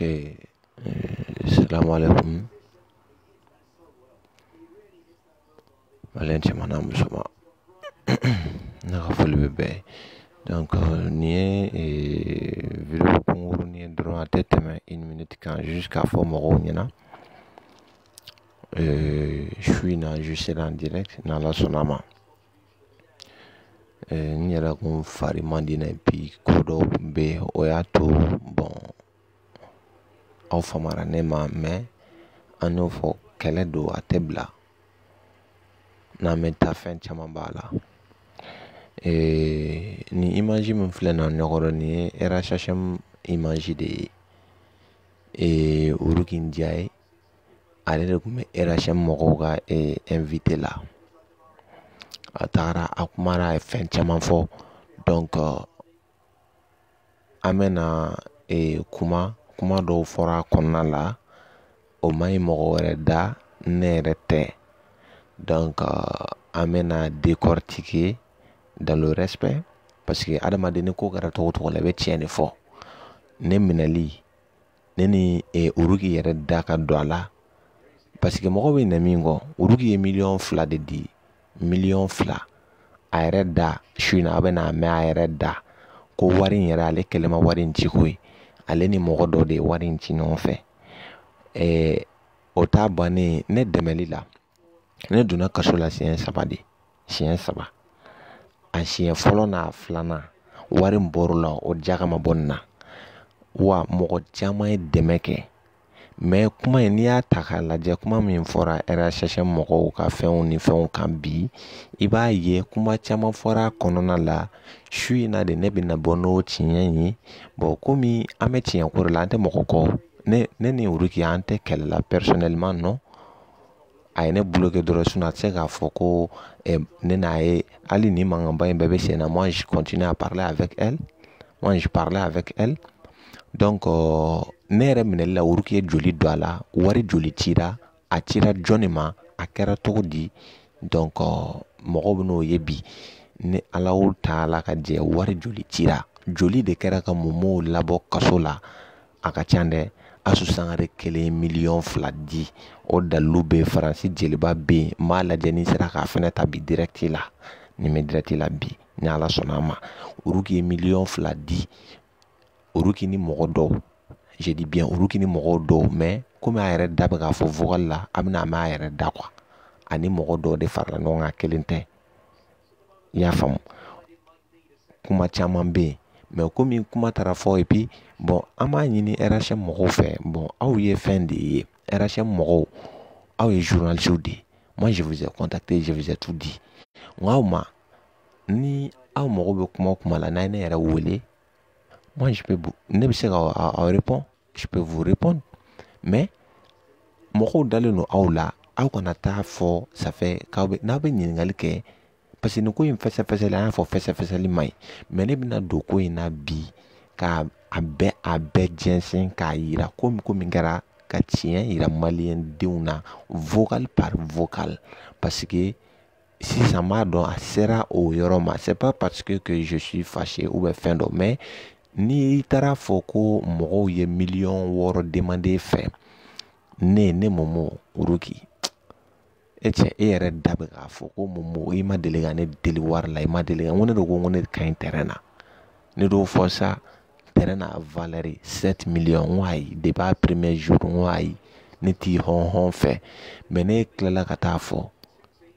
Okay, assalamu alaikum. Malin mana musoma. Naka foli bebe. Donc ni vidéo concours ni droit à tête mais 1 minute quand jusqu'à fond mon nyana. Je suis en direct dans la sonama. Ni yɛrɛ kun fari man di na bi ko dɔw be o y'a to bon aw famara ne ma mais an y'o fɔ kɛlɛ don a tɛ bila n'an bɛ taa fɛn caman b'a la. Ni image min filɛ na ɲɔgɔrɔ ni ye RHM image de ye Uruki Ndiaye ale de kun bɛ RHM mɔgɔw ka invité la. A tagara a kumara a ye fɛn caman fɔ donc an bɛna kuma dɔw fɔra a kɔnɔna la o ma ɲi mɔgɔ wɛrɛ da ne yɛrɛ tɛ donc an bɛna décortiquer dans le respect parce que adamaden ni ko kɛra cogo cogo la i bɛ tiɲɛ de fɔ. Ne minɛli ne ni Uruki yɛrɛ da ka don a la parce que mɔgɔ bɛ na min kɔ Uruki ye 2 millions de di 2 millions a yɛrɛ da su in na a bɛ na mɛn a yɛrɛ da ko wari in yɛrɛ ale kɛlɛ ma wari in ci ko ye ale ni mɔgɔ dɔ de ye wari in ci ɲɔgɔn fɛ. O ta bannen ne dɛmɛli la ne donna kaso la siɲɛ 3 de siɲɛ 3 a siɲɛ fɔlɔ n'a filanan wari in bɔr'o la o jaga ma bɔ nin na wa mɔgɔ caman ye dɛmɛ kɛ mais kuma in n'i y'a ta k'a lajɛ kuma min fɔra RHM mɔgɔw ka fɛnw ni fɛnw kan bi i b'a ye kuma caman fɔra a kɔnɔna la su in na de ne bɛna bɔ n'o tiɲɛ ye bon komi an bɛ tiɲɛ ko de la an tɛ mɔgɔ kɔ ne ni Uruki an tɛ kɛlɛ la personnellement non a ye ne bloqué dɔrɔn sinon a tɛ se k'a fɔ ko ne n'a ye hali ni mankanba in bɛɛ bɛ sen na moi je continue à parler avec elle donc ne yɛrɛ minɛli la Uruki ye joli don a la wari joli cira a cira jɔnni ma a kɛra cogo di donc mɔgɔw bɛ n'o ye bi ni ala y'o ta ala ka jɛ wari joli cira joli de kɛra ka mɔmɔw labɔ kaso la a ka ca dɛ Asu Sangare 1 million di o dalilu bɛ Faransi jeliba bɛ yen n b'a lajɛ ni sera k'a fɛnɛ ta bi direct la ni mɛ direct la bi ni ala sɔnna a ma Uruki ye 2 millions di Uruki ni mɔgɔ dɔw je dis bien Uruki ni mɔgɔw dɔw mais komi a yɛrɛ da bɛ k'a fɔ vocal la a bɛna a mɛn a yɛrɛ da quoi ani mɔgɔ dɔw de farala ɲɔgɔn kan kelen tɛ i y'a faamu kuma caman bɛ yen mais komi kuma taara fɔ et puis bon an b'a ɲini RHM mɔgɔw fɛ bon aw ye fɛn de ye RHM mɔgɔw aw ye journalistes de ye moi je vous ai contacté je vous ai tout dit nka ma ni aw mɔgɔw bɛ kuma o kuma la n'a ye ne yɛrɛ wele moi je peux ne bɛ se ka répondre je peux vous répondre mais mɔgɔw dalen don aw la aw kana taa fɔ ça fait k'aw bɛ n'a bɛ ɲininkali kɛ parce que nin ko in fɛsɛfɛsɛli an y'a fɔ fɛsɛfɛsɛli man ɲi mais ne bɛna don ko in na bi k'a bɛɛ jɛnsɛn k'a yira ko min kɛra ka tiɲɛ yira maliyɛn denw na vocal par vocal parce que sisan m'a dɔn a sera o yɔrɔ ma c'est pas parce que je suis fâché ou bien fɛn dɔ mais n'i taara fɔ ko mɔgɔw ye 6 millions demandé fɛ ne Momo Uruki e yɛrɛ da bɛ k'a fɔ ko Momo i ma deli ka ne deli wari la i ma deli ka ne de ko ne ka ɲi terrain na ne d'o fɔ sa terrain na valeur 7 millions n ko ayi depuis a premier jour n ko ayi ne t'i hɔn fɛ mais ne tilala ka taa fɔ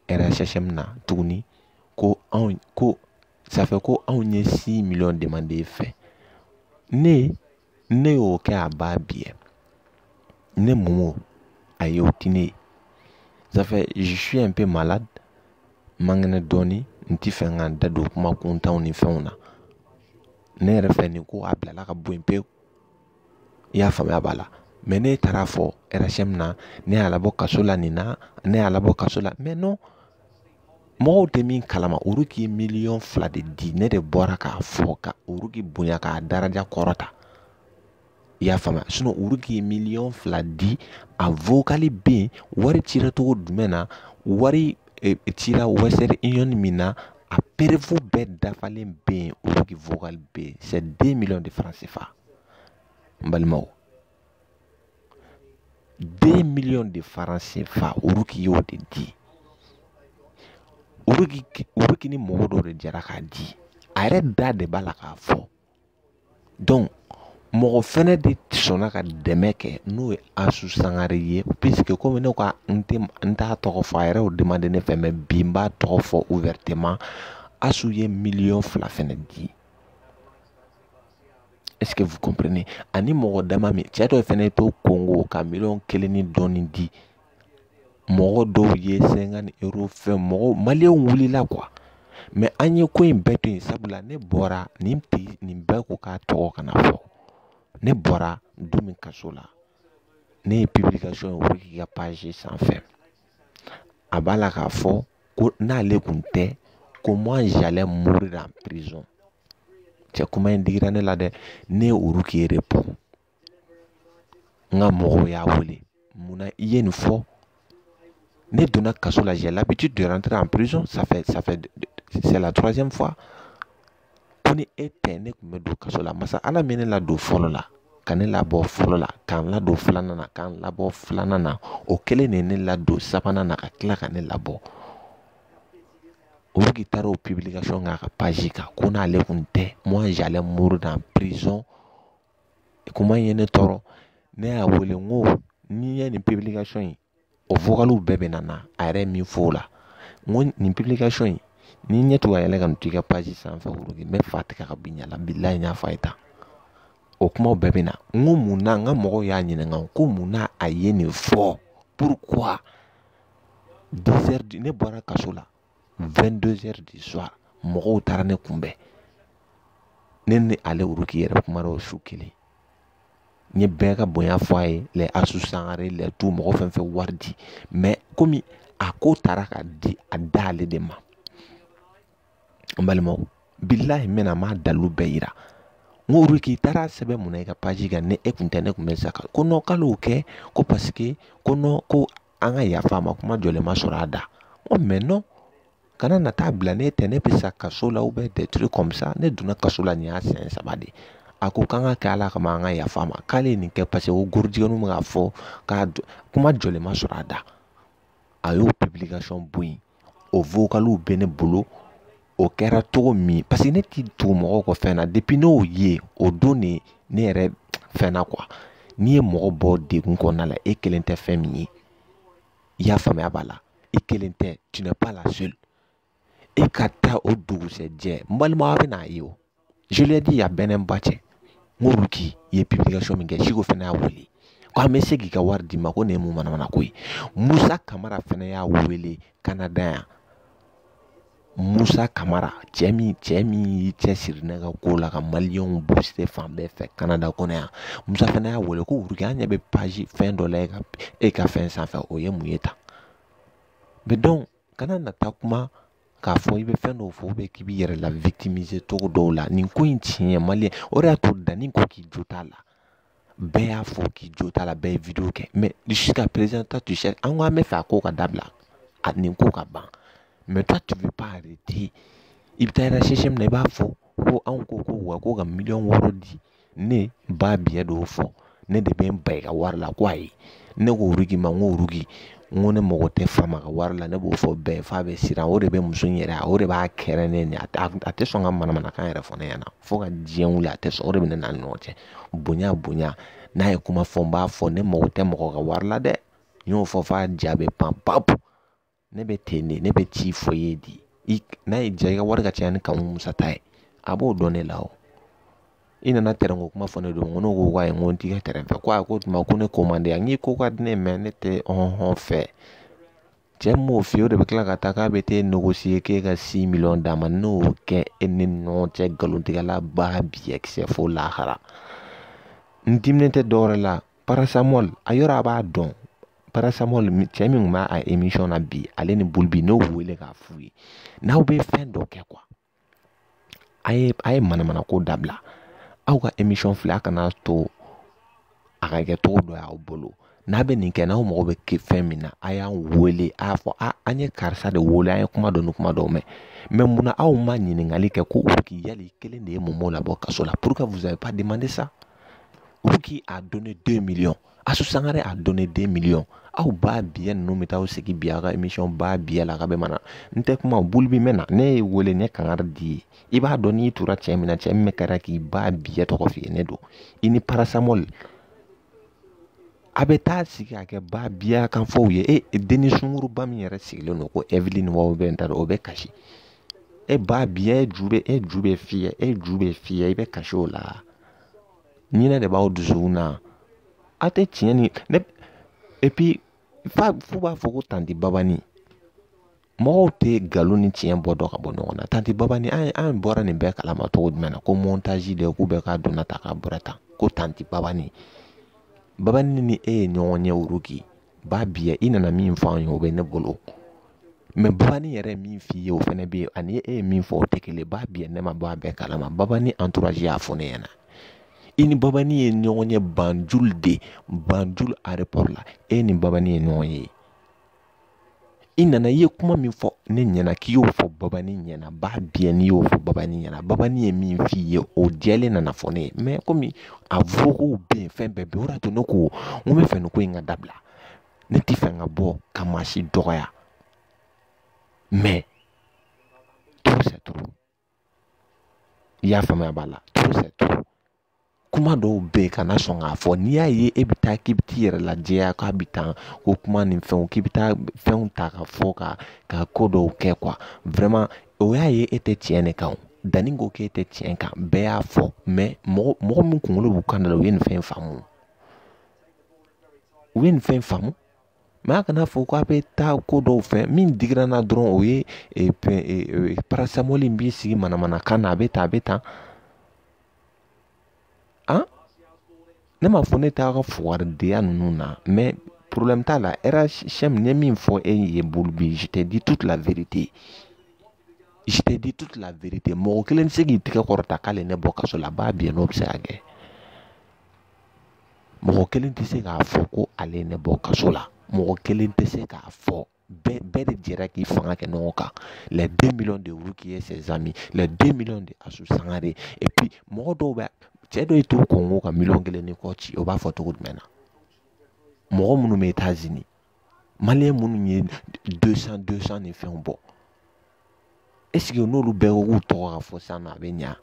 RHM na tuguni ko ça fait ko anw ye 6 millions demandé fɛ ne y'o kɛ a b'a bi ne Momo a ye o ti ne ye ça fait je suis un peu malade mangɛnɛ dɔɔni n ti fɛ ka n da don kuma kuntanw ni fɛnw na ne yɛrɛ fɛ nin ko a bilala ka bɔ yen pewu i y'a faamuya b'a la mais ne taara fɔ RHM na ne y'a labɔ kaso la nin na ne y'a labɔ kaso la mais non mɔgɔw tɛ min kalama Uruki ye 2 millions de di ne de bɔra k'a fɔ ka Uruki bonya k'a daraja kɔrɔta i y'a faamuya sinon Uruki ye 2 millions di a vocal bɛ yen wari cira cogo jumɛn na wari cira Western Union min na a preuve bɛɛ dafalen bɛ yen Uruki vocal bɛ yen c'est 2 millions de francs CFA n balimaw 2 millions de francs CFA uruki y'o de di. Uruki ni mɔgɔ dɔ de jɛra k'a di. A yɛrɛ da de b'a la k'a fɔ. Donc mɔgɔ fɛnɛ de sɔnna ka dɛmɛ kɛ n'o ye Asu Sangare ye, puisque comme ne ko n t'a tɔgɔ fɔ, a yɛrɛ y'o demandé ne fɛ, mais bi n b'a tɔgɔ fɔ ouvertement. Asu ye 2 millions fɛnɛ di. Est-ce que vous comprenez? Ani mɔgɔ dama min cɛ dɔ fɛnɛ to Congo ka 1 million ni dɔɔni di. Mɔgɔ dɔw ye 50 € fɛ, mɔgɔ maliyɛnw wulila quoi. Mais an ye ko in bɛɛ to yen sabula ne bɔra nin bɛɛ ko k'a tɔgɔ kana fɔ. Ne bɔra don min kaso la, ne ye publication ye Uruki ka page sanfɛ. A b'a la k'a fɔ ko n'ale kun tɛ ko moi j'allais mourir en prison. Cɛ kuma in digira ne la dɛ. Ne ye Uruki répond. N ka mɔgɔw y'a wele. Munna i ye nin fɔ? Ne donna kaso la, j'ai l'habitude de rentrer en prison. C'est la 3e fois. Ko ni e tɛ ne kun bɛ don kaso la. Masa Ala min ne la don fɔlɔ la, ka ne labɔ fɔlɔ la, k'an ladon filanan na, k'an labɔ filanan na, o kelen de ne ladon sabanan na ka tila ka ne labɔ. Uruki taara o publication k'a ka page kan ko n'ale kun tɛ, moi j'allais mourir en prison. Kuma in ye ne tɔɔrɔ. Ne y'a wele n ko n'i ye nin publication in, o vocaliw bɛɛ bɛ na a yɛrɛ min fɔ o la. N ko nin publication in ni ɲɛ to ka yɛlɛ ka nin to i ka page sanfɛ Uruki, n bɛ fa tigɛ ka bin ɲala, bilahi n y'a fɔ a ye tan. O kumaw bɛɛ bɛ na. N ko munna n ka mɔgɔw y'a ɲininka ko munna a ye nin fɔ? Pourquoi? 2h ne bɔra kaso la 22h du soir, mɔgɔw taara ne kunbɛn. Ne ni ale Uruki yɛrɛ kuma o su kelen. N ye bɛɛ ka bonya fɔ a ye, les Asu Sangare, les tout, mɔgɔ fɛn fɛn wari di. Mais komi a ko taara ka di a da ale de ma. N balimaw, bilahi n bɛna m'a dalilu bɛɛ yira. N ko Uruki taara sɛbɛn mun na i ka page kan ne e kun tɛ, ne kun bɛ sa ko non k'ale kɛ ko parce que ko non ko an ka yafa ma, kuma jɔlen ma sɔrɔ a da. N ko mais non, kana na taa bila ne tɛ, ne bɛ sa kaso la ou bien des trucs comme ça. Ne donna kaso la nin y'a siɲɛ 3 de. A ko k'an ka kɛ Ala kama an ka yafa ma, k'ale ye nin kɛ parce que o gorojigɛnu bɛ k'a fɔ k'a kuma jɔlen ma sɔrɔ a da. A y'o publication bɔ yen, o vocaliw bɛ ne bolo. O kɛra cogo min, parce que ne t'i tugu mɔgɔw kɔ fɛn na depuis n'o ye o don de ne yɛrɛ fɛn na quoi. N'i ye mɔgɔ bɔ degun kɔnɔna la, e kelen tɛ fɛn min ye, i y'a faamuya b'a la, i kelen tɛ, tu n'es pas la seule. E ka taa o dugusɛjɛ, n balimaw a bɛ n'a ye o. Je lui ai dit, il y a bɛnɛnba cɛ. N ko Uruki i ye publication min kɛ, Siko fɛnɛ y'a wele. Ko an bɛ se k'i ka wari d'i ma, ko nin ye mun manamana ko ye. Musa Kamara fɛnɛ y'a wele Canada yan. Musa Kamara cɛ min y'i cɛsiri ne ka ko la ka maliyɛnw booster fan bɛɛ fɛ Canada kɔnɔ yan. Musa fɛnɛ y'a wele ko Uruki an ɲɛ bɛ page fɛn dɔ la e ka fɛn sanfɛ, o ye mun ye tan. Mais donc kana nata kuma k'a fɔ i bɛ fɛn dɔw fɔ ou bien k'i b'i yɛrɛ la victimiser cogo dɔw la. Nin ko in tiɲɛ maliyɛn o de y'a to Dani ko k'i jo t'a la. Bɛɛ y'a fɔ k'i jo t'a la, bɛɛ ye video kɛ. Mais jusqu'à présent toi tu cherches, an ko an bɛ fɛ a ko ka dabila, a nin ko ka ban. Mais toi tu veux pas arrêter. I bɛ taa recherche min na i b'a fɔ ko anw ko wa ko ka 6 millions di. Ne ba biɲɛ dɔw fɔ, ne de bɛ n ba i ka wari la ko ayi. Ne ko Uruki ma, n ko Uruki, n ko ne mago tɛ Fama ka wari la, ne b'o fɔ bɛɛ f'a bɛ siran. O de bɛ muso in yɛrɛ, o de b'a kɛrɛ ne ɲɛ. A tɛ sɔn ka manamanakan yɛrɛ fɔ ne ɲɛna. Fo ka diɲɛ wuli a tɛ sɔn. O de bɛ ne n'a ni ɲɔgɔn cɛ. Bonya n'a ye kuma fɔ n b'a fɔ, ne mago tɛ mɔgɔ ka wari la dɛ. N y'o fɔ f'a ja bɛ pan papu. Ne bɛ ten de, ne bɛ ci fɔ ye di. N'a ye ja i ka wari ka caya ni Kamu Musa ta ye, a b'o dɔn ne la o. I nana terrain ko kuma fɔ ne don, n ko n'o ko k'a ye n ko n t'i ka terrain fɛ. Ko a ko tuma ko ne commandé a, n k'i ko ka di ne mais ne tɛ fɛ. Cɛ m'o f'i ye, o de bɛ tila ka taa k'a bɛ t'e négocier k'e ka 6 millions d'a ma. N'o kɛ e ni ɲɔgɔn cɛ nkalontigɛla ba bi kisɛ fo lahara. N diminen tɛ dɔwɛrɛ la, paracetamol a yɔrɔ a b'a dɔn. Paracetamol cɛ min b'a a émission na bi, ale ni Bulbi n'o wele k'a f'u ye. N'aw bɛ fɛn dɔ kɛ quoi, a ye manamana ko dabila. Aw ka émission filɛ a kana to a ka kɛ cogo dɔ y'aw bolo. N'a bɛ nin kɛ n'aw mago bɛ kɛ fɛn min na, a y'an wele, a y'a fɔ an ye karisa de wele, an ye kuma dɔ ni kuma dɔw mɛn. Mais munna aw ma ɲininkali kɛ ko Uruki yali kelen de ye Momo labɔ kaso la? Pourquoi vous avez pas demandé ça? Uruki a donné 2 millions. Assou Sangaré a donné 2 millions. Aw b'a bien nous mettons ce qui bien la émission b'a bien la rabe mana. N'te kuma bulbi mena ne wele ne kangar di. I b'a doni tura chemina chemme karaki b'a bien to kofi ne do. Ini parasamol. Abeta sigi ake b'a bien kan fo ye e Denis Sunguru ba mi yɛrɛ sigilen no ko Evelyn wa be ntar o be kashi. E b'a bien jube fie i be kashi o la. Nyina de b'aw dusu na. Ate tiɲɛ ni ne et puis fo b'a fɔ ko tanti Babani mɔgɔw tɛ galon ni tiɲɛ bɔ dɔ ka bɔ ɲɔgɔn na. Tanti Babani an bɔra nin bɛɛ kalama cogo jumɛn na ko montage de k'u bɛɛ ka donna ta ka bɔra tan ko tanti Babani ni e ye ɲɔgɔn ɲɛ Uruki b'a biɛ i nana min fɔ an ye o bɛ ne bolo mais Babani yɛrɛ min f'i ye o fɛnɛ bɛ yen ani e ye min fɔ o tɛ kelen b'a biɛ ne ma bɔ a bɛɛ kalama. Babani entourage y'a fɔ ne ɲɛna. I ni Babani ye ɲɔgɔn ye Banjul aéroport la ni Babani ye ɲɔgɔn ye. I nana i ye kuma min fɔ ne ɲɛna k'i y'o fɔ Babani ɲɛna b'a bien n'i y'o fɔ Babani ɲɛna. Babani ye min f'i ye o jɛlen nana fɔ ne ye mais komi a vogow bɛ yen fɛn bɛɛ bɛ yen o de y'a to ne ko n bɛ fɛ nin ko in ka dabila. Ne tɛ fɛ ka bɔ ka maa si dɔgɔya mais trop c'est trop. I y'a faamuya b'a la trop c'est trop. Kuma dɔw bɛ yen kana sɔn k'a fɔ n'i y'a ye e bɛ taa k'i bɛ t'i yɛrɛ lajɛya k'a bɛ taa ko kuma ni fɛnw k'i bɛ taa fɛnw ta ka fɔ ka ko dɔw kɛ quoi vraiment o y'a ye e tɛ tiɲɛ de kan. Danni ko k'e tɛ tiɲɛ kan bɛɛ y'a fɔ mais mɔgɔ min kunkolo b'u kan da la u ye nin fɛn faamu. U ye nin fɛn faamu mais a kana fɔ k'a bɛ taa ko dɔw fɛ min digira n na dɔrɔn o ye paracetamol in b'i sigi manamana kan na a bɛ tan. Ne m'a fɔ ne t'a ka fugarideya ninnu na mais problème t'a la RHM ne min fɔ e ye Bulubi je t'ai dit toute la vérité. Mɔgɔ kelen tɛ se k'i tigɛ kɔrɔta k'ale ne bɔ kaso la b'a bien n'o bɛ se ka kɛ. Mɔgɔ kelen tɛ se k'a fɔ ko ale ne bɔ kaso la. Mɔgɔ kelen tɛ se k'a fɔ. Bɛɛ de jɛra k'i fanga kɛ ɲɔgɔn kan. Les 2 millions de Uruki et ses amis, les 2 millions de Assou Sangaré et puis mɔgɔ dɔw bɛ cɛ dɔ ye to Congo ka miliyɔn 1 ni kɔ ci o b'a fɔ cogo jumɛn na. Mɔgɔ minnu bɛ États-Unis maliyɛn minnu ye 200 ni fɛnw bɔ est-ce que n'olu bɛɛ ko k'u tɔgɔ ka fɔ sisan nɔ a bɛ ɲa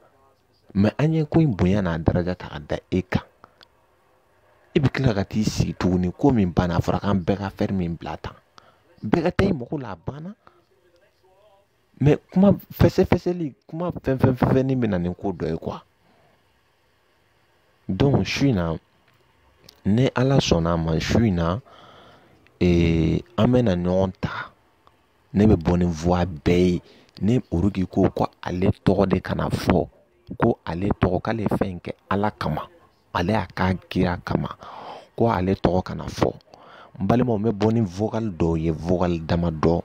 mais an ye ko in bonya n'a daraja ta ka da e kan. E bɛ tila ka t'i sigi tuguni ko min banna a fɔra k'an bɛɛ ka fɛn min bila tan bɛɛ ka taa i mago la a banna mais kuma fɛsɛfɛsɛli kuma fɛn ni bɛ na ni ko dɔ ye quoi. Donc su in na ne Ala sɔnna a ma su in na an bɛna ɲɔgɔn ta ne bɛ bɔ ni voix bɛɛ ye ne Uruki ko ale tɔgɔ de kana fɔ ko ale tɔgɔ k'ale fɛn kɛ Ala kama ale y'a k'a kira kama ko ale tɔgɔ kana fɔ. N balimaw n bɛ bɔ ni vocal dɔw ye vocal damadɔ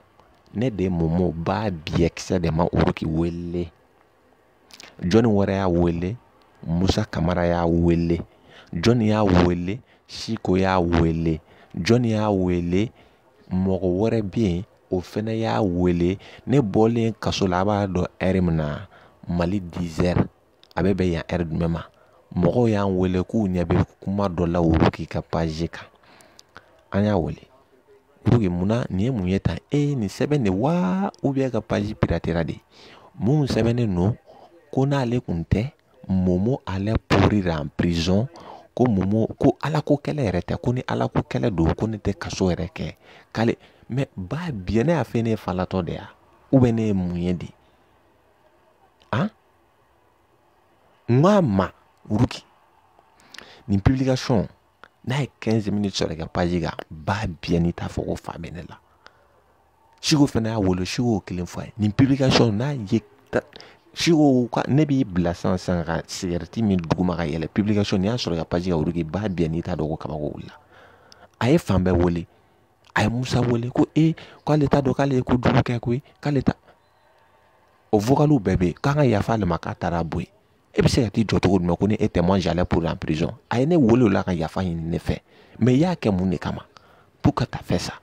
ne de Momo b'a biɛ kisɛ de ma Uruki wele Johnny wɛrɛ y'a wele Musa Kamara y'a wele Johnny y'a wele Siko y'a wele Johnny y'a wele mɔgɔ wɛrɛ bɛ yen o fɛnɛ y'a wele ne bɔlen kaso la a b'a dɔn heure min na Mali 10 heures a bɛ bɛn yan heure jumɛn ma mɔgɔw y'an wele k'u ɲɛ bɛ kuma dɔ la Uruki ka page kan an y'a wele Uruki munna nin ye mun ye tan nin sɛbɛn de wa ou bien ka page piratera de mun sɛbɛnnen no ko n'ale kun tɛ Momo allait pourrir en prison ko Momo ko Ala ko kɛlɛ yɛrɛ tɛ ko ni Ala ko kɛlɛ don ko ne tɛ kaso yɛrɛ kɛ k'ale mais b'a bien ne y'a fɛ ne ye falatɔ de ya ou bien ne ye mun ye de n k'a ma Uruki nin publication n'a ye 15 minutes sɔrɔ i ka page kan b'a bien n'i t'a fɔ ko fa bɛ ne la Siko fɛnɛ y'a wele Siko y'o kelen fɔ a ye nin publication n'a ye Siko ne b'i bila sisan ka cigarette min duguma ka yɛlɛ publication n'i y'a sɔrɔ i ka page kan Uruki b'a bien n'i t'a dɔn ko kabako wulila a ye fan bɛɛ wele a ye Musa wele ko k'ale t'a dɔn k'ale ye kojugu kɛ koyi k'ale ta o vocaliw bɛɛ bɛ yen k'an ka yafa ale ma k'a taara bɔ yen e bɛ se ka t'i jɔ cogo jumɛn ko ni e tɛ moi j'allais pour en prison a ye ne wele o la ka yafa ɲini ne fɛ mais i y'a kɛ mun de kama pour que t'as fait ça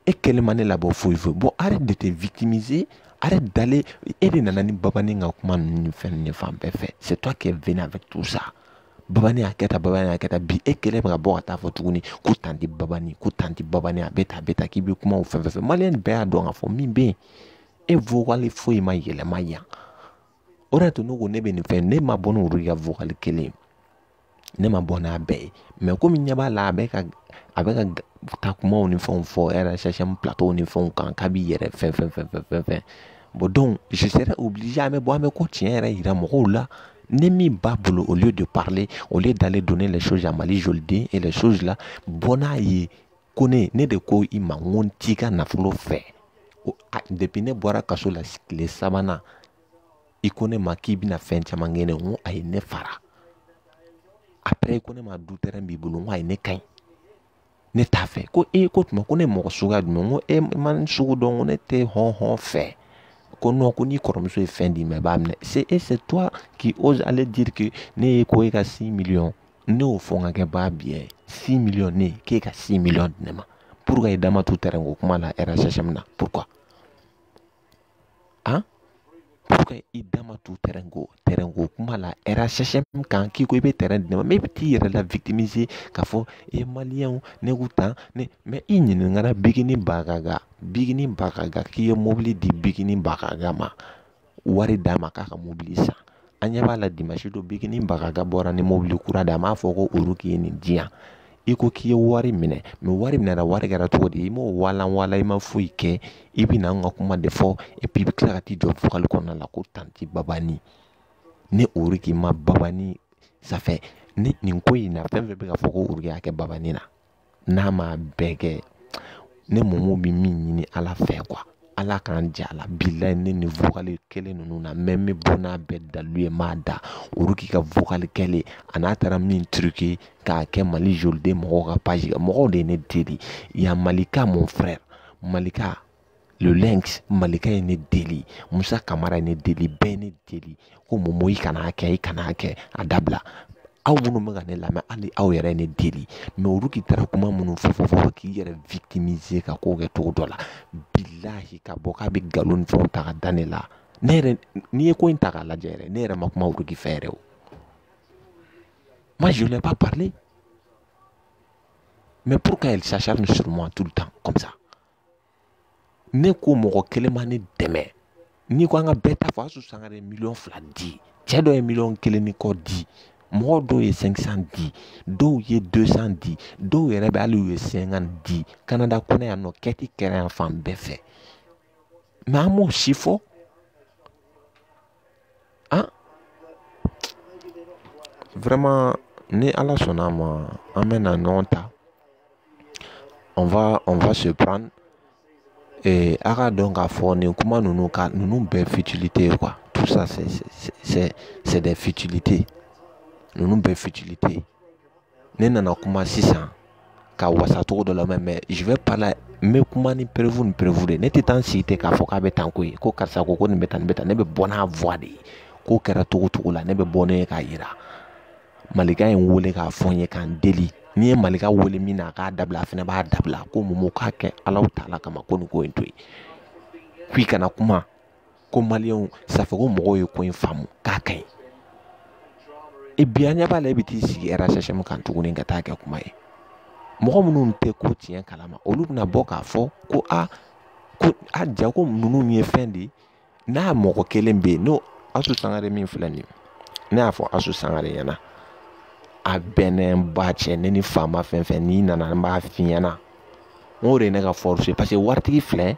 e kɛlen ma ne labɔ foyi foyi bon arrête de te victimiser arrête d'aller e de nana ni Babani ka kuma ninnu ni fɛn ninnu fan bɛɛ fɛ c'est toi qui es venu avec tout ça babani a kɛta bi e kɛlɛ bɛ ka bɔ ka taa fɔ tuguni ko tanti babani a bɛ ta k'i bɛ kuma o fɛn fɛn maliyɛn bɛɛ y'a dɔn k'a fɔ min bɛ yen e vocal foyi ma yɛlɛma yan o de y'a to ne ko ne bɛ nin fɛn ne ma bɔ n'olu ka vocal kelen ne ma bɔ n'a bɛɛ ye mais komi ɲɛ b'a la a bɛ ka taa kumaw ni fɛnw fɔ RSHM plateau ni fɛnw kan k'a b'i yɛrɛ fɛn bon donc je serais obligé an bɛ ko tiɲɛ yɛrɛ yira mɔgɔw la ne min b'a bolo au lieu de parler au lieu d'aller donner les choses à Mali Joliden et les choses là bɔ n'a ye ko ne de ko i ma n ko n t'i ka nafolo fɛ depuis ne bɔra kaso la tile sabanan i ko ne ma k'i bɛna fɛn caman kɛ ne n ko a ye ne fara après ko ne ma du terrain b'i bolo n ko a ye ne kaɲi ne t'a fɛ ko ko tuma ko ne mɔgɔ suguya jumɛn n ko ma n sugu dɔn ko ne tɛ hɔn fɛ ko non ko ni kɔrɔmuso ye fɛn d'i ma i b'a minɛ c'est toi qui ose aller dire que ne ye ko e ka 6 millions ne y'o fɔ n ka kɛ b'a bien 6 millions ne k'e ka 6 millions di ne ma pour que i dama tu terrain ko kuma la RSHM na pourquoi hein pour que i dama tu terrain ko kuma la RSHM kan k'i ko i bɛ terrain di ne ma mais i bɛ t'i yɛrɛ la victimiser k'a fɔ maliyɛnw ne k'u tan ne mais i ɲininkara Bigini Bagaga k'i ye mobili di Bigini Bagaga ma wari d'a ma k'a ka mobili san an ɲɛ b'a la dimanche don Bigini Bagaga bɔra ni mobili kura d'a m'a fɔ ko olu k'i ye nin di yan i ko k'i ye wari minɛ mais wari minɛra wari kɛra cogo di i m'o walan i ma foyi kɛ i bɛ na an ka kuma de fɔ et puis i bɛ tila ka t'i jɔ vocal kɔnɔna la ko tanti babani ne Oriki ma babani ça fait ne nin ko in na fɛn fɛn bɛ ka fɔ ko Oriki y'a kɛ babani na n'a ma bɛɛ kɛ ne mɔmɔ bɛ min ɲini ala fɛ quoi ala k'an jɛ a la bilayi ne ni vocal kelen ninnu na mais n bɛ bɔ n'a bɛɛ dalu ye m'a da Oriki ka vocal kelen a n'a taara min truqué k'a kɛ Mali Joliden mɔgɔw ka page kan mɔgɔw de ye ne deli ya Malika mon frère Malika le lynx Malika ye ne deli Musa Kamara ye ne deli bɛɛ ye ne deli ko mɔmɔ i kana kɛ a dabila aw minnu bɛ ka ne lamɛn hali aw yɛrɛ ye ne deli mais Oriki taara kuma minnu fɔ k'i yɛrɛ victimiser ka ko kɛ cogo dɔ la bilahi ka bɔ k'a bɛ nkalon ni fɛnw ta ka da ne la ne yɛrɛ n'i ye ko in ta k'a lajɛ yɛrɛ ne yɛrɛ ma kuma Oriki fɛ yɛrɛ o moi je n'ai pas parlé mais pourquoi elle s'acharne sur moi tout le temps comme ça ne ko mɔgɔ kelen ma ne dɛmɛ n'i ko an ka bɛɛ ta fɔ Asu Sangare ye 2 millions di cɛ dɔ ye 1 million ni kɔ di mɔgɔ dɔw ye 500 di dɔw ye 200 di dɔw yɛrɛ bɛ hali u ye 50 di Canada kɔnɔ yan nɔ kɛti kɛra yan fan bɛɛ fɛ mais an m'o si fɔ hein vraiment ni ala sɔnna a ma an bɛna ɲɔgɔn ta on va se prendre et a ka dɔn k'a fɔ nin kuma ninnu bɛɛ futilité ye quoi tout ça c'est des futilités ninnu bɛɛ futilité ne nana kuma sisan ka wasa cogo dɔ la mais je vais parler n bɛ kuma ni prévu de ne tɛ taa n sigi ten k'a fɔ k'a bɛ tan ko ye ko karisa ko nin bɛ tan ne bɛ bɔ n'a voix de ye k'o kɛra cogo la ne bɛ bɔ ne ye k'a yira Malika ye n wele k'a fɔ n ye k'an deli n'i ye Malika wele min na a k'a dabila a fana b'a dabila ko Momo k'a kɛ Alahu Taala kama ko nin ko in to yen k'i kana kuma ko maliyɛnw ça fait ko mɔgɔw ye ko in faamu k'a ka ɲi et bi an ɲɛ b'a la e bɛ t'i sigi RSHM kan tuguni ka taa kɛ kuma ye mɔgɔ minnu tɛ ko tiɲɛ kalama olu bɛna bɔ k'a fɔ ko ja ko ninnu ye fɛn de n'a mɔgɔ kelen bɛ yen n'o Asu Sangare min filɛ nin ye ne y'a fɔ Asu Sangare ɲɛna a bɛnnɛ n ba cɛ ne ni faama fɛn fɛn n'i nana n b'a f'i ɲɛna n ko de ye ne ka force ye parce que waritigi filɛ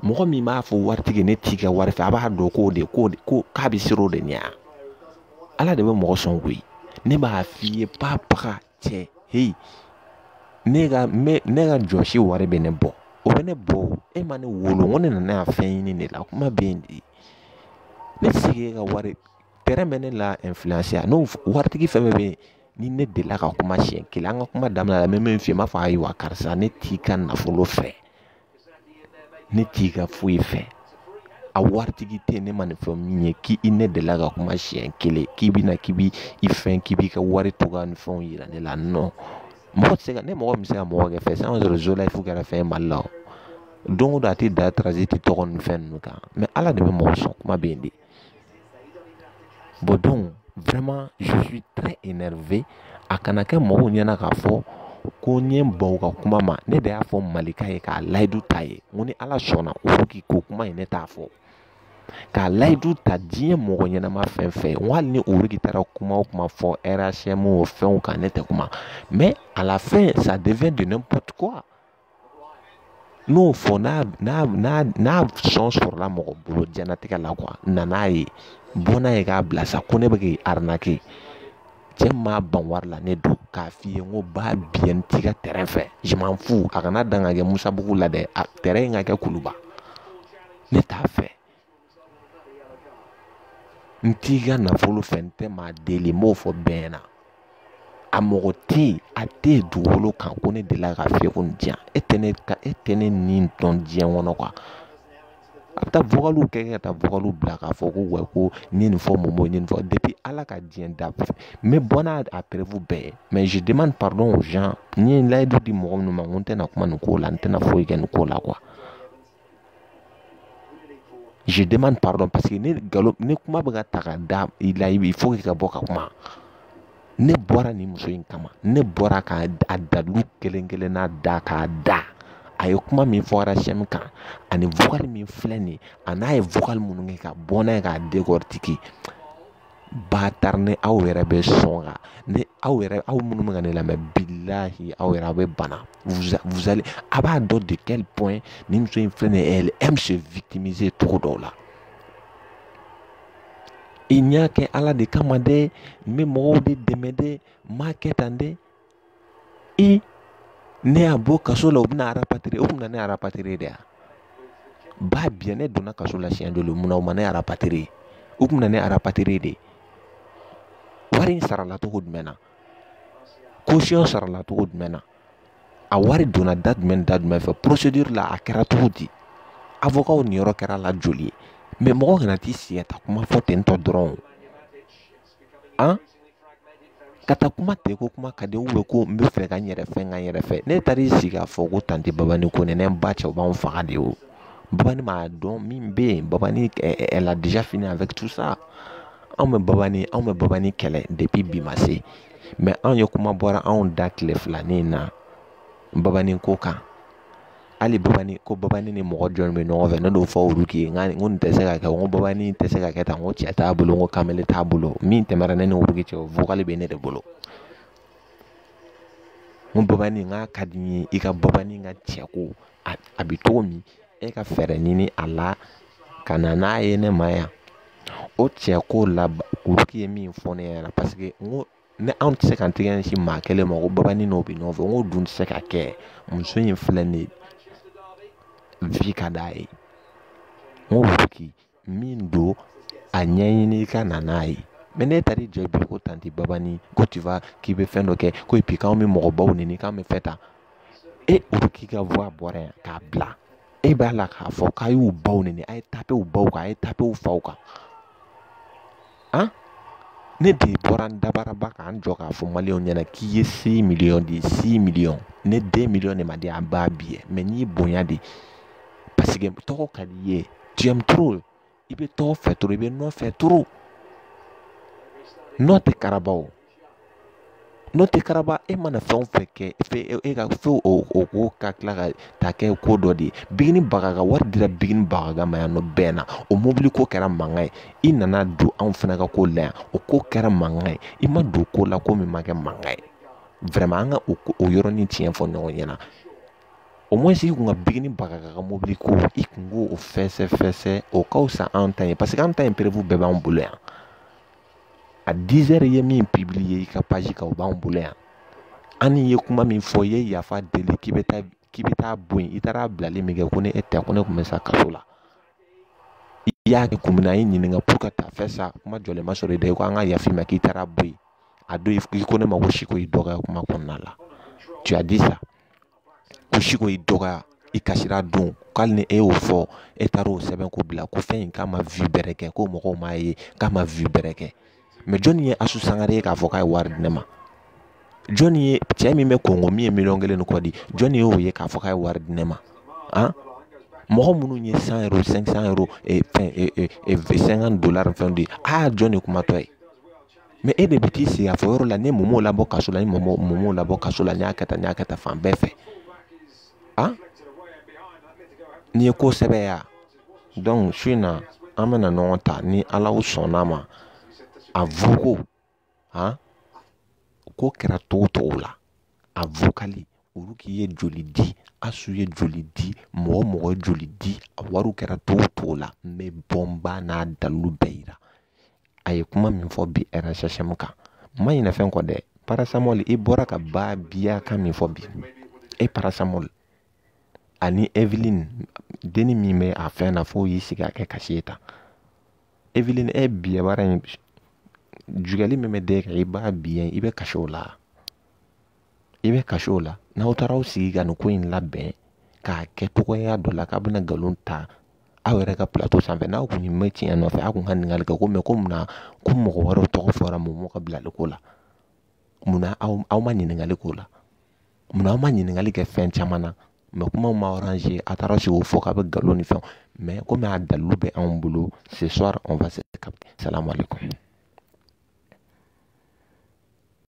mɔgɔ min b'a fɔ waritigi ne t'i ka wari fɛ a b'a dɔn ko k'a bɛ siran o de ɲɛ ala de bɛ mɔgɔ sɔn koyi ne b'a f'i ye papaga cɛ hey ne ka jɔsi wari bɛ ne bɔ o bɛ ne bɔ e ma ne wolo n ko ne nana yan fɛn ɲini de la kuma bɛ yen de ne sigi e ka wari terrain bɛ ne la influence n'o waritigi fɛn bɛ yen ni ne delila ka kuma siɲɛ kelen an ka kuma daminɛ la mɛ min f'i ye n b'a fɔ ayiwa karisa ne t'i ka nafolo fɛ ne t'i ka foyi fɛ a waritigi tɛ ne ma nin fɛn min ye k'i ne delila ka kuma siɲɛ kelen k'i b'i ka wari togoya ni fɛnw yira ne la non mɔgɔ tɛ se ka ne mɔgɔ min bɛ se ka mɔgɔ kɛ fɛ sisan sɔrɔ Zola Life kɛra fɛn ye Mali la o don o don a tɛ da transit tɔgɔ ni fɛn ninnu kan mais ala de bɛ mɔgɔ sɔn kuma bɛ yen de bon donc vraiment je suis très énervé a kana kɛ mɔgɔw ɲɛna k'a fɔ ko n ye n ban u ka kuma ma ne de y'a fɔ Malika ye k'a layidu ta ye n ko ni Ala sɔnna Uruki k'o kuma in ne t'a fɔ k'a layidu ta diɲɛ mɔgɔ ɲɛnama fɛn fɛn n ko hali ni Uruki taara kuma o kuma fɔ RHM o fɛnw kan ne tɛ kuma mais à la fin ça devient de n'importe quoi n'o fɔ n'a sɔn sɔrɔla mɔgɔ bolo diɲɛnatigɛ la quoi nan'a ye bɔ n'a ye k'a bila sa ko ne bɛ k'i arnaquer cɛ m'a ban wari la ne don k'a f'i ye n ko b'a bien t'i ka terrain fɛ je m'en fous a kana dan ka kɛ Musabugu la dɛ terrain in ka kɛ Kuluba ne t'a fɛ n t'i ka nafolo fɛ n tɛ maa deli n b'o fɔ bɛɛ na a mɔgɔ tɛ yen a tɛ yen dugukolo kan ko ne delila ka fiyɛ ko nin diyan e tɛ ne nin dɔn diɲɛ kɔnɔ quoi a bɛ taa vocaliw kɛ ka taa vocaliw bila k'a fɔ ko ouais ko n ye nin fɔ Momo n ye nin fɔ depuis Ala ka diɲɛ da n bɛ bɔ n'a preuve bɛɛ ye mais je demande pardon aux gens n ye layidu di mɔgɔ minnu ma n ko n tɛna kuma nin ko la n tɛna foyi kɛ nin ko la quoi je demande pardon parce que ne kuma bɛ ka ta ka da i la il faut que i ka bɔ ka kuma ne bɔra nin muso in kama ne bɔra k'a dalu kelen kelenna da k'a da a ye kuma min fɔ RHM kan ani vocal min filɛ nin a n'a ye vocal minnu kɛ ka bɔ n'a ye k'a décortiquer bâtard ni aw yɛrɛ bɛ sɔn ka ni aw minnu bɛ ka ne lamɛn billahi aw yɛrɛ aw bɛ bana vous allez a b'a dɔn de quel point nin muso in filɛ nin elle aime se victimiser cogo dɔw la i ɲa kɛ Ala de kama dɛ n bɛ mɔgɔw de dɛmɛ dɛ n m'a kɛ tan dɛ ne y'a bɔ kaso la u bɛna rapatrier u bɛna ne rapatrier de ya ba bien ne donna kaso la siɲɛ dɔ mun na u ma ne rapatrier u bɛna ne rapatrier de wari in sarala cogo jumɛn na caution sarala cogo jumɛn na a wari donna da jumɛn fɛ procédure la a kɛra cogo di avocat niyɔrɔ kɛra la joli ye mais mɔgɔ kana t'i sigi ka kuma fɔ ten tɔ dɔrɔn ka taa kuma tɛ ko kuma ka di ko n bɛ fɛ ka n yɛrɛ fɛ ne taara i sigi k'a fɔ ko tanti Babani ko ne ba cɛ u b'anw faga de o Babani m'a dɔn min bɛ yen Babani elle a déjà fini avec tout ça anw bɛ Babani kɛlɛ depuis bi ma se mais anw ye kuma bɔra anw da tile filanin na Babani ko kan hali Babani ni mɔgɔ jɔn bɛ ɲɔgɔn fɛ ne d'o fɔ Uruki ye n ko nin tɛ se ka kɛ n ko Babani tɛ se ka kɛ tan n ko cɛ t'a bolo n ko kamalen t'a bolo min tɛmɛra ne ni Uruki cɛ o vocal bɛ ne de bolo n ko Babani n k'a ka di n ye i ka Babani ka cɛko a bɛ cogo min e ka fɛɛrɛ ɲini a la ka na n'a ye ne ma yan o cɛko la Uruki ye min fɔ ne ɲɛna parce que n ko ne anw tɛ se k'an tɛgɛ ɲɛsin maa kelen ma ko Babani n'o bɛ ɲɔgɔn fɛ n ko dun tɛ se ka kɛ muso in filɛ nin ye vi ka d'a ye n ko Uruki min don a ɲɛɲini i ka na n'a ye mais ne taara i jɔ bi ko tanti Babani ko tu vas k'i bɛ fɛn dɔ kɛ ko et puis k'anw bɛ mɔgɔbaw ɲini k'an bɛ fɛ tan Uruki ka voix bɔra yan k'a bila e b'a la k'a fɔ k'a y'u baw ɲini a ye taper u baw kan a ye taper u faw kan ne de bɔra n dabaraba k'an jɔ k'a fɔ maliyɛnw ɲɛna k'i ye 6 millions di 6 millions ne 2 millions de ma di a b'a bi mais n'i bonya de parce que tɔgɔ ka di ye tu aimes trop i bɛ tɔgɔ fɛ trop i bɛ nɔ fɛ trop nɔ tɛ karaba e mana fɛn o fɛn kɛ e ka fɛ o ko ka tila ka ta kɛ ko dɔ de ye Bigini Bagaga wari dira Bigini Bagaga ma yan nɔ bɛɛ na o mobili ko kɛra mankan ye i nana don anw fana ka ko la yan o ko kɛra mankan ye i ma don ko la ko min ma kɛ mankan ye vraiment an ka o yɔrɔnin tiɲɛ fɔ ɲɔgɔn ɲɛna au moins i kun ka Bigini Bagaga ka mobili ko i kun k'o fɛsɛ o ka fisa an ta ye parce que an ta in prévu bɛɛ b'an bolo yan a 10 heures ye min publier i ka page kan o b'anw bolo yan an ye kuma min fɔ i ye yafa deli k'i bɛ taa bɔ yen i taara bilali min kɛ ko ne e tɛ ko ne tun bɛ sa kaso la i y'a kɛ kun min na i ɲininka pour que ta fɛ sa kuma jɔlen ma sɔrɔ i da i ko an ka yafa ma k'i taara bɔ yen a don i ko ne ma ko Siko y'i dɔgɔya kuma kɔnɔna la tu as dit ça ko Siko y'i dɔgɔya i kasira don k'ale ni e y'o fɔ e taara o sɛbɛn ko bila ko fɛn in k'a ma vue bɛrɛ kɛ ko mɔgɔw m'a ye k'a ma vue bɛrɛ kɛ mais jɔnni ye Asu Sangare ye k'a fɔ k'a ye wari di ne ma jɔnni ye cɛ min bɛ Kongo min ye 1 million kɔ di jɔnni y'o ye k'a fɔ k'a ye wari di ne ma mɔgɔ minnu ye 100 euros 500 euros $50 fɛn di a y'a jɔn de kumatɔ ye mais e de bɛ t'i sigi a fɔ yɔrɔ la ni Momo labɔ kaso la ni Momo labɔ kaso la ni y'a kɛ tan fan bɛɛ fɛ n'i ye ko sɛbɛ ya donc su in na an bɛna ɲɔgɔn ta ni Ala sɔnn'a ma avocat ko kɛra togo la avocali olu k'i ye joli di Asu ye joli di mɔgɔ ye joli di a wariw kɛra togo la mais bɔnba n'a dalilu bɛɛ yira a ye kuma min fɔ bi RSSM kan ma ɲinɛ fɛn kɔ dɛ paracetamol i bɔra ka ba biya kan min fɔ bi paracetamol ani Evelyn deni min bɛ a fɛn na fo y'i sigi a kɛ kasi ye tan Evelyn biya bara in jugali min bɛ den kan i b'a biya i bɛ kasi o la n'aw taara aw sigi ka nin ko in labɛn k'a kɛ togoya dɔ la k'a bɛna nkalon ta aw yɛrɛ ka plateau sanfɛ n'aw kun mɛ tiɲɛ nɔfɛ aw kun ka ɲininkali kɛ ko mais ko munna ko mɔgɔ wɛrɛw tɔgɔ fɔra Momo ka bilali ko la munna aw ma ɲininkali k'o la munna aw ma ɲininkali kɛ fɛn caman na mais kuma ma orange a taara sigi o fɔ k'a bɛ nkalon ni fɛn mais comme a dalilu bɛ anw bolo ce soir on va se capter salam alaikum